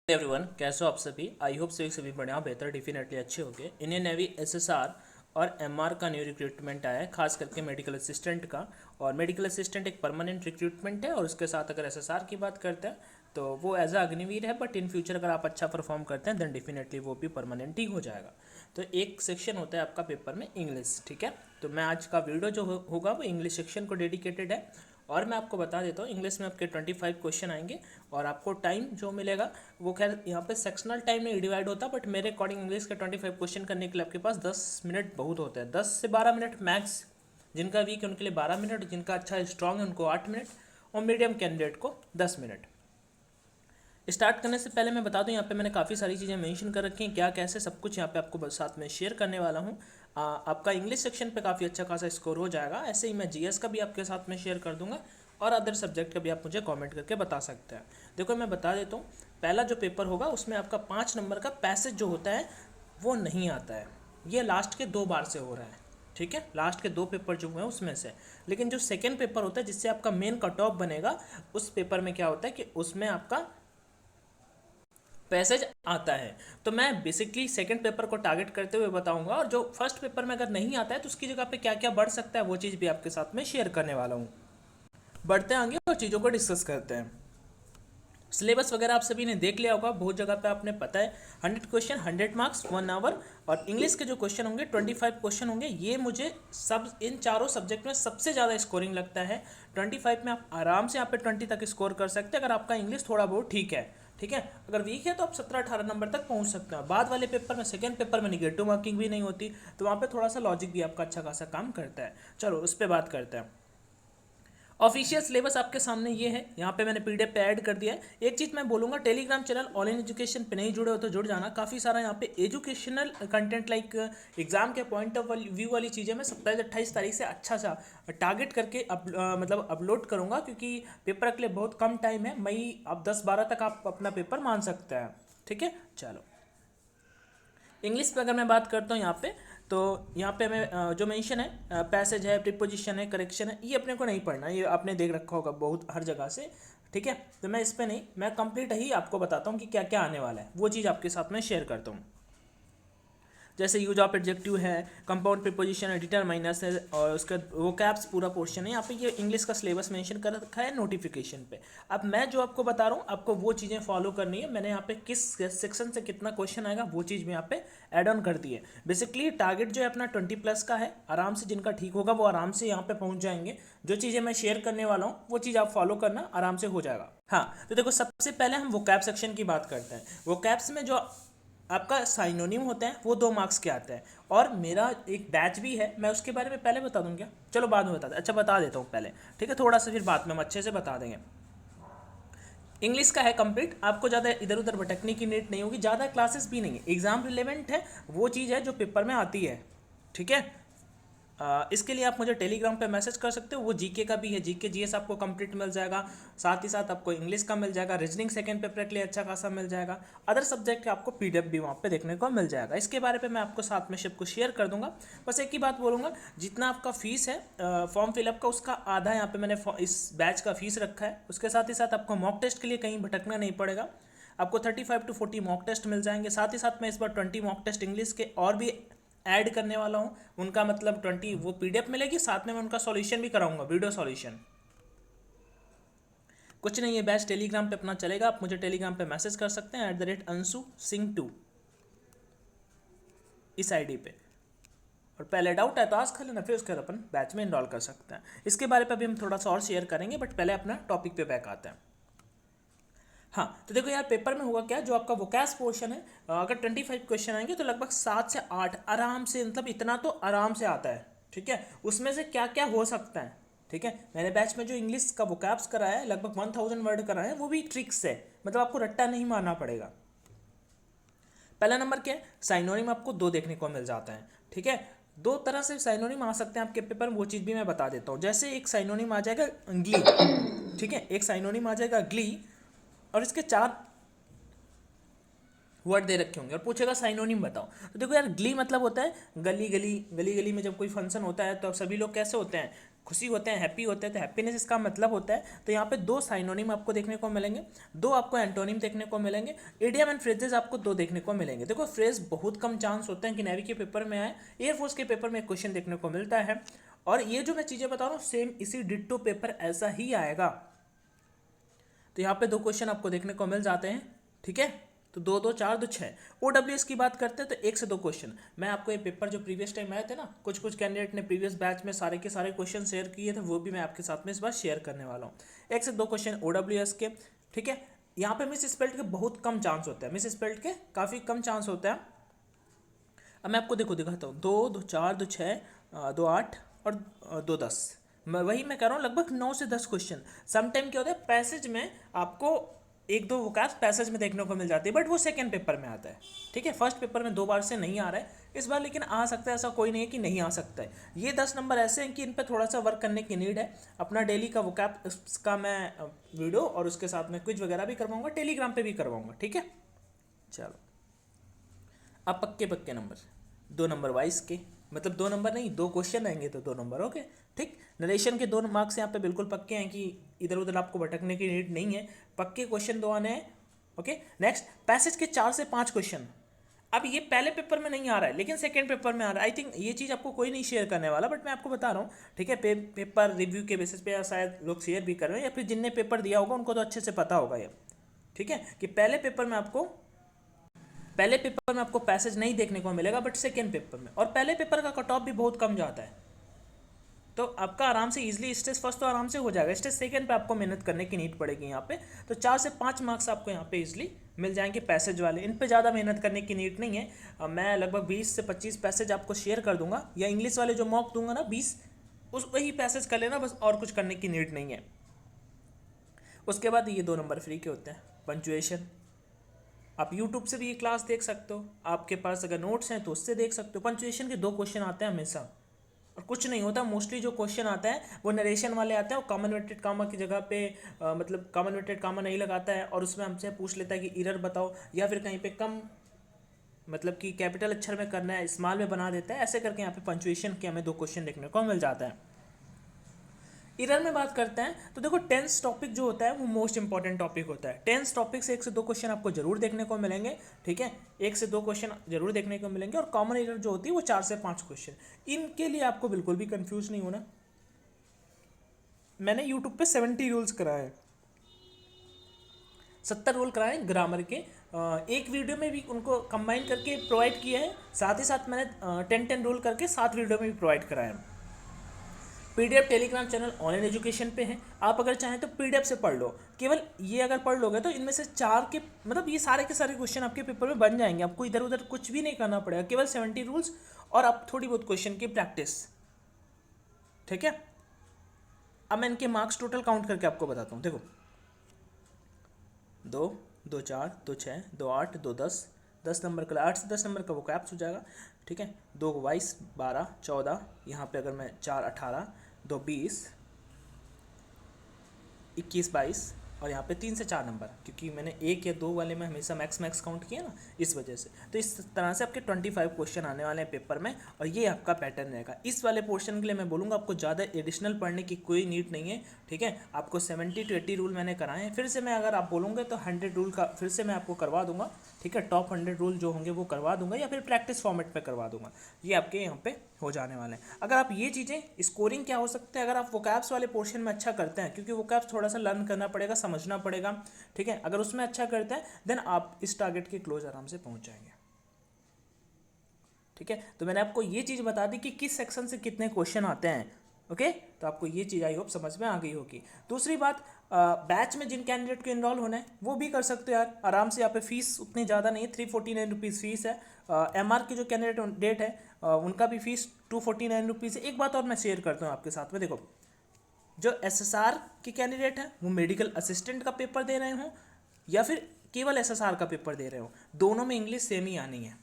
Everyone, कैसे हो आप सभी। आई होप सभी बढ़िया बेहतर डेफिनेटली अच्छे होंगे। इंडियन नेवी एसएसआर और एमआर का न्यू रिक्रूटमेंट आया है, खास करके मेडिकल असिस्टेंट का। और मेडिकल असिस्टेंट एक परमानेंट रिक्रूटमेंट है और उसके साथ अगर एसएसआर की बात करते हैं तो वो एज अ अग्निवीर है, बट इन फ्यूचर अगर आप अच्छा परफॉर्म करते हैं देन डेफिनेटली वो भी परमानेंट ही हो जाएगा। तो एक सेक्शन होता है आपका पेपर में इंग्लिश, ठीक है। तो मैं आज का वीडियो जो होगा वो इंग्लिश सेक्शन को डेडिकेटेड है। और मैं आपको बता देता हूँ इंग्लिश में आपके 25 क्वेश्चन आएंगे और आपको टाइम जो मिलेगा वो खैर यहाँ पे सेक्शनल टाइम नहीं डिवाइड होता, बट मेरे अकॉर्डिंग इंग्लिश के 25 क्वेश्चन करने के लिए आपके पास 10 मिनट बहुत होते हैं। 10 से 12 मिनट मैक्स। जिनका वीक है उनके लिए 12 मिनट, जिनका अच्छा स्ट्रांग है उनको 8 मिनट और मीडियम कैंडिडेट को 10 मिनट। स्टार्ट करने से पहले मैं बता दूं यहाँ पे मैंने काफ़ी सारी चीज़ें मेंशन कर रखी हैं, क्या कैसे सब कुछ यहाँ पे आपको साथ में शेयर करने वाला हूँ। आपका इंग्लिश सेक्शन पे काफ़ी अच्छा खासा स्कोर हो जाएगा। ऐसे ही मैं जीएस का भी आपके साथ में शेयर कर दूंगा और अदर सब्जेक्ट का भी आप मुझे कमेंट करके बता सकते हैं। देखो मैं बता देता हूँ, पहला जो पेपर होगा उसमें आपका 5 नंबर का पैसेज जो होता है वो नहीं आता है। ये लास्ट के 2 बार से हो रहा है, ठीक है। लास्ट के 2 पेपर जो हुए हैं उसमें से। लेकिन जो सेकेंड पेपर होता है जिससे आपका मेन कट ऑफ बनेगा, उस पेपर में क्या होता है कि उसमें आपका पैसेज आता है। तो मैं बेसिकली सेकंड पेपर को टारगेट करते हुए बताऊंगा, और जो फर्स्ट पेपर में अगर नहीं आता है तो उसकी जगह पे क्या क्या बढ़ सकता है वो चीज़ भी आपके साथ में शेयर करने वाला हूँ। बढ़ते आगे और चीज़ों को डिस्कस करते हैं। सिलेबस वगैरह आप सभी ने देख लिया होगा, बहुत जगह पे आपने पता है 100 क्वेश्चन 100 मार्क्स 1 आवर। और इंग्लिश के जो क्वेश्चन होंगे 25 क्वेश्चन होंगे। ये मुझे सब इन चारों सब्जेक्ट में सबसे ज़्यादा स्कोरिंग लगता है। 25 में आप आराम से यहाँ पे 20 तक स्कोर कर सकते हैं अगर आपका इंग्लिश थोड़ा बहुत ठीक है, ठीक है। अगर वीक है तो आप 17-18 नंबर तक पहुँच सकते हैं। बाद वाले पेपर में सेकेंड पेपर में निगेटिव मार्किंग भी नहीं होती, तो वहाँ पर थोड़ा सा लॉजिक भी आपका अच्छा खासा काम करता है। चलो उस पर बात करते हैं। ऑफिशियल सिलेबस आपके सामने ये है, यहाँ पे मैंने पीडीएफ पे ऐड कर दिया है। एक चीज़ मैं बोलूँगा, Telegram channel all in education पे नहीं जुड़े हो तो जुड़ जाना। काफ़ी सारा यहाँ पे एजुकेशनल कंटेंट लाइक एग्जाम के पॉइंट ऑफ व्यू वाली चीज़ें मैं 27-28 तारीख से अच्छा सा टारगेट करके मतलब अपलोड करूँगा, क्योंकि पेपर के लिए बहुत कम टाइम है। मई अब 10-12 तक आप अपना पेपर मान सकते हैं, ठीक है। चलो इंग्लिश पे अगर मैं बात करता हूँ यहाँ पे, तो यहाँ पे मैं जो मेंशन है पैसेज है, प्रीपोजिशन है, करेक्शन है, ये अपने को नहीं पढ़ना, ये आपने देख रखा होगा बहुत हर जगह से, ठीक है। तो मैं इस पे नहीं, मैं कंप्लीट ही आपको बताता हूँ कि क्या क्या आने वाला है, वो चीज़ आपके साथ में शेयर करता हूँ। जैसे यूज ऑफ एडजेक्टिव है, कंपाउंड प्रीपोजिशन है, डिटरमाइनर्स है, और उसका वो कैप्स पूरा पोर्शन है। यहाँ पे ये इंग्लिश का सिलेबस मेंशन कर रखा है नोटिफिकेशन पे। अब मैं जो आपको बता रहा हूँ आपको वो चीज़ें फॉलो करनी है। मैंने यहाँ पे किस सेक्शन से कितना क्वेश्चन आएगा वो चीज़ भी यहाँ पे ऐड ऑन कर दी है। बेसिकली टारगेट जो है अपना 20+ का है। आराम से जिनका ठीक होगा वो आराम से यहाँ पे पहुँच जाएंगे। जो चीज़ें मैं शेयर करने वाला हूँ वो चीज़ आप फॉलो करना, आराम से हो जाएगा। हाँ, तो देखो सबसे पहले हम वो कैप सेक्शन की बात करते हैं। वो कैप्स में जो आपका साइनोनिम होता है वो 2 मार्क्स के आते हैं। और मेरा एक बैच भी है, मैं उसके बारे में पहले बता दूँ क्या? चलो बाद में बता दें, अच्छा बता देता हूँ पहले, ठीक है। थोड़ा सा फिर बाद में हम अच्छे से बता देंगे। इंग्लिश का है कंप्लीट, आपको ज़्यादा इधर उधर भटकने की नीड नहीं होगी, ज़्यादा क्लासेस भी नहीं है, एग्जाम रिलेवेंट है, वो चीज़ है जो पेपर में आती है, ठीक है। इसके लिए आप मुझे टेलीग्राम पे मैसेज कर सकते हो। वो जीके का भी है, जीके जीएस आपको कंप्लीट मिल जाएगा, साथ ही साथ आपको इंग्लिश का मिल जाएगा, रीजनिंग सेकंड पेपर के लिए अच्छा खासा मिल जाएगा, अदर सब्जेक्ट का आपको पीडीएफ भी वहाँ पे देखने को मिल जाएगा। इसके बारे में मैं आपको साथ में सबको शेयर कर दूंगा। बस एक ही बात बोलूँगा, जितना आपका फीस है फॉर्म फिलअप का उसका आधा यहाँ पे मैंने इस बैच का फीस रखा है। उसके साथ ही साथ आपको मॉक टेस्ट के लिए कहीं भटकना नहीं पड़ेगा। आपको 35 to 40 मॉक टेस्ट मिल जाएंगे। साथ ही साथ मैं इस बार 20 मॉक टेस्ट इंग्लिश के और भी ऐड करने वाला हूँ। उनका मतलब 20 वो पीडीएफ मिलेगी, साथ में मैं उनका सॉल्यूशन भी कराऊंगा, वीडियो सॉल्यूशन। कुछ नहीं, ये बैच टेलीग्राम पे अपना चलेगा, आप मुझे टेलीग्राम पे मैसेज कर सकते हैं @AnshuSingh2 इस आईडी पे। और पहले डाउट है तो आज कर लेना, फिर उसके बाद अपन बैच में इनरोल कर सकते हैं। इसके बारे पर भी हम थोड़ा सा और शेयर करेंगे, बट पहले अपना टॉपिक पे बैक आते हैं। हाँ, तो देखो यार पेपर में होगा क्या, जो आपका वोकैस पोर्शन है, अगर 25 क्वेश्चन आएंगे तो लगभग 7 से 8 आराम से, मतलब इतना तो आराम से आता है, ठीक है। उसमें से क्या क्या हो सकता है, ठीक है। मैंने बैच में जो इंग्लिश का वोकैब्स कराया है लगभग 1000 वर्ड कराया है, वो भी ट्रिक्स है, मतलब आपको रट्टा नहीं मारना पड़ेगा। पहला नंबर क्या है, साइनोनिम आपको 2 देखने को मिल जाता है, ठीक है। 2 तरह से साइनोनिम आ सकते हैं आपके पेपर में, वो चीज़ भी मैं बता देता हूँ। जैसे एक साइनोनिम आ जाएगा ग्ली, ठीक है, एक साइनोनिम आ जाएगा ग्ली, और इसके 4 वर्ड दे रखे होंगे और पूछेगा साइनोनिम बताओ। तो देखो यार, ग्ली मतलब होता है गली गली, गली गली में जब कोई फंक्शन होता है तो सभी लोग कैसे होते हैं, खुशी होते हैं, हैप्पी होते हैं, तो हैप्पीनेस इसका मतलब होता है। तो यहाँ पे 2 साइनोनिम आपको देखने को मिलेंगे, 2 आपको एंटोनिम देखने को मिलेंगे, इडियम एंड फ्रेजेस आपको 2 देखने को मिलेंगे। देखो फ्रेज बहुत कम चांस होते हैं कि नेवी के पेपर में आए, एयरफोर्स के पेपर में क्वेश्चन देखने को मिलता है, और ये जो मैं चीज़ें बता रहा हूँ सेम इसी डिट्टो पेपर ऐसा ही आएगा। तो यहाँ पे 2 क्वेश्चन आपको देखने को मिल जाते हैं, ठीक है। तो 2 2 4 2 6। OWS की बात करते हैं तो 1 से 2 क्वेश्चन। मैं आपको ये पेपर जो प्रीवियस टाइम आए थे ना, कुछ कैंडिडेट ने प्रीवियस बैच में सारे के सारे क्वेश्चन शेयर किए थे, वो भी मैं आपके साथ में इस बार शेयर करने वाला हूँ। 1 से 2 क्वेश्चन OWS के, ठीक है। यहाँ पे मिस स्पेल्ड के बहुत कम चांस होते हैं, मिस स्पेल्ड के काफ़ी कम चांस होता है। अब मैं आपको दिखाता हूँ, 2 2 4 2 6 2 8 और 2 10। मैं कह रहा हूँ लगभग 9 से 10 क्वेश्चन। समटाइम क्या होता है, पैसेज में आपको 1 2 वोकैब्स पैसेज में देखने को मिल जाती है, बट वो सेकंड पेपर में आता है, ठीक है। फर्स्ट पेपर में 2 बार से नहीं आ रहा है इस बार, लेकिन आ सकता है, ऐसा कोई नहीं है कि नहीं आ सकता है। ये 10 नंबर ऐसे हैं कि इन पर थोड़ा सा वर्क करने की नीड है। अपना डेली का वोकैब का मैं वीडियो और उसके साथ में क्विज वगैरह भी करवाऊंगा, टेलीग्राम पे भी करवाऊंगा, ठीक है। चलो अब पक्के नंबर, 2 नंबर वाइज के, मतलब 2 नंबर नहीं, 2 क्वेश्चन आएंगे तो 2 नंबर, ओके ठीक। नरेशन के 2 मार्क्स यहाँ पे बिल्कुल पक्के हैं कि इधर उधर आपको भटकने की नीड नहीं है, पक्के क्वेश्चन 2 आने हैं, ओके। नेक्स्ट पैसेज के 4 से 5 क्वेश्चन। अब ये पहले पेपर में नहीं आ रहा है लेकिन सेकंड पेपर में आ रहा है। आई थिंक ये चीज़ आपको कोई नहीं शेयर करने वाला, बट मैं आपको बता रहा हूँ, ठीक है। पेपर रिव्यू के बेसिस पे शायद लोग शेयर भी कर रहे हैं, या फिर जिनने पेपर दिया होगा उनको तो अच्छे से पता होगा ये, ठीक है, कि पहले पेपर में आपको पैसेज नहीं देखने को मिलेगा, बट सेकेंड पेपर में। और पहले पेपर का कट ऑफ भी बहुत कम जाता है, तो आपका आराम से इजीली स्टेज फर्स्ट तो आराम से हो जाएगा, स्टेज सेकंड पे आपको मेहनत करने की नीड पड़ेगी यहाँ पे। तो 4 से 5 मार्क्स आपको यहाँ पे इजीली मिल जाएंगे पैसेज वाले, इन पे ज़्यादा मेहनत करने की नीड नहीं है। मैं लगभग 20 से 25 पैसेज आपको शेयर कर दूंगा, या इंग्लिश वाले जो मॉक दूंगा ना 20, उस वही पैसेज कर लेना बस, और कुछ करने की नीड नहीं है। उसके बाद ये 2 नंबर फ्री के होते हैं। पंचुएशन आप यूट्यूब से भी ये क्लास देख सकते हो, आपके पास अगर नोट्स हैं तो उससे देख सकते हो। पंचुएशन के 2 क्वेश्चन आते हैं हमेशा, और कुछ नहीं होता। मोस्टली जो क्वेश्चन आता है वो नरेशन वाले आते हैं, और कॉमनवेटेड कामा की जगह पे मतलब कॉमनवेटेड कामा नहीं लगाता है, और उसमें हमसे पूछ लेता है कि एरर बताओ, या फिर कहीं पे कम मतलब कि कैपिटल अक्षर में करना है, स्मॉल में बना देता है, ऐसे करके यहाँ पे पंचुएशन के हमें 2 क्वेश्चन देखने को मिल जाता है। एरर में बात करते हैं तो देखो टेंस टॉपिक जो होता है वो मोस्ट इंपॉर्टेंट टॉपिक होता है। टेंस टॉपिक से 1 से 2 क्वेश्चन आपको जरूर देखने को मिलेंगे, ठीक है। 1 से 2 क्वेश्चन जरूर देखने को मिलेंगे, और कॉमन एरर जो होती है वो 4 से 5 क्वेश्चन। इनके लिए आपको बिल्कुल भी कंफ्यूज नहीं होना। मैंने यूट्यूब पे 70 रूल्स कराए, 70 रूल कराए ग्रामर के, एक वीडियो में भी उनको कंबाइन करके प्रोवाइड किया है, साथ ही साथ मैंने 10 रूल करके 7 वीडियो में भी प्रोवाइड कराया है। PDF Telegram channel online education पे है, आप अगर चाहें तो पीडीएफ से पढ़ लो। केवल ये अगर पढ़ लोगे तो इनमें से 4 के मतलब ये सारे के सारे क्वेश्चन आपके पेपर में बन जाएंगे, आपको इधर उधर कुछ भी नहीं करना पड़ेगा, केवल 70 रूल्स और आप थोड़ी बहुत क्वेश्चन की प्रैक्टिस, ठीक है। अब मैं इनके मार्क्स टोटल काउंट करके आपको बताता हूँ। देखो 2 2 4 2 6 2 8 2 10, 10 नंबर का 8 से 10 नंबर का वो कैप्स हो जाएगा, ठीक है। 2 22 12 14, यहाँ पे अगर मैं 4 18 2 20 21 22, और यहाँ पे 3 से 4 नंबर, क्योंकि मैंने 1 या 2 वाले में हमेशा मैक्स काउंट किया ना, इस वजह से। तो इस तरह से आपके 25 क्वेश्चन आने वाले हैं पेपर में, और ये आपका पैटर्न रहेगा। इस वाले पोर्शन के लिए मैं बोलूँगा आपको ज़्यादा एडिशनल पढ़ने की कोई नीड नहीं है, ठीक है। आपको 70 to 80 रूल मैंने कराए हैं, फिर से मैं अगर आप बोलूँगे तो 100 रूल का फिर से मैं आपको करवा दूंगा, ठीक है। टॉप 100 रूल जो होंगे वो करवा दूंगा, या फिर प्रैक्टिस फॉर्मेट पे करवा दूंगा, ये आपके यहाँ पे हो जाने वाले हैं। अगर आप ये चीज़ें, स्कोरिंग क्या हो सकता है अगर आप वोकैब्स वाले पोर्शन में अच्छा करते हैं, क्योंकि वोकैब्स थोड़ा सा लर्न करना पड़ेगा, समझना पड़ेगा, ठीक है। अगर उसमें अच्छा करते हैं देन आप इस टारगेट के क्लोज आराम से पहुंच जाएंगे, ठीक है। तो मैंने आपको ये चीज़ बता दी कि किस सेक्शन से कितने क्वेश्चन आते हैं, ओके। तो आपको ये चीज़ आई होप समझ में आ गई होगी। दूसरी बात, बैच में जिन कैंडिडेट को इनरोल होना है वो भी कर सकते हो यार आराम से। यहाँ पे फीस उतनी ज़्यादा नहीं है, 349 रुपीज़ फीस है। MR की जो कैंडिडेट डेट है उनका भी फीस 249 रुपीज़ है। एक बात और मैं शेयर करता हूँ आपके साथ में, देखो जो SSR के कैंडिडेट हैं वो मेडिकल असिस्टेंट का पेपर दे रहे हों या फिर केवल SSR का पेपर दे रहे हो, दोनों में इंग्लिश सेम ही आनी है,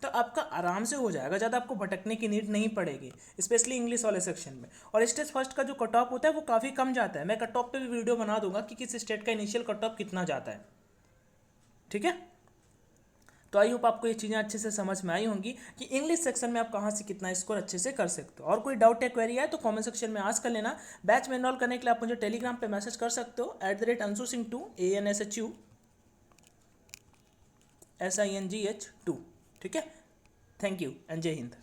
तो आपका आराम से हो जाएगा, ज़्यादा आपको भटकने की नीड नहीं पड़ेगी, स्पेशली इंग्लिश वाले सेक्शन में। और स्टेज फर्स्ट का जो कट ऑफ होता है वो काफ़ी कम जाता है। मैं कट ऑफ पे भी वीडियो बना दूंगा कि किस स्टेट का इनिशियल कट ऑफ कितना जाता है, ठीक है। तो आई होप आपको ये चीज़ें अच्छे से समझ में आई होंगी कि इंग्लिश सेक्शन में आप कहाँ से कितना स्कोर अच्छे से कर सकते हो। और कोई डाउट या क्वेरी है तो कमेंट सेक्शन में आज कर लेना। बैच में इनरोल करने के लिए आप मुझे टेलीग्राम पे मैसेज कर सकते हो @AnshuSingh2 ANSHU SINGH2। ठीक है, थैंक यू एंड जय हिंद।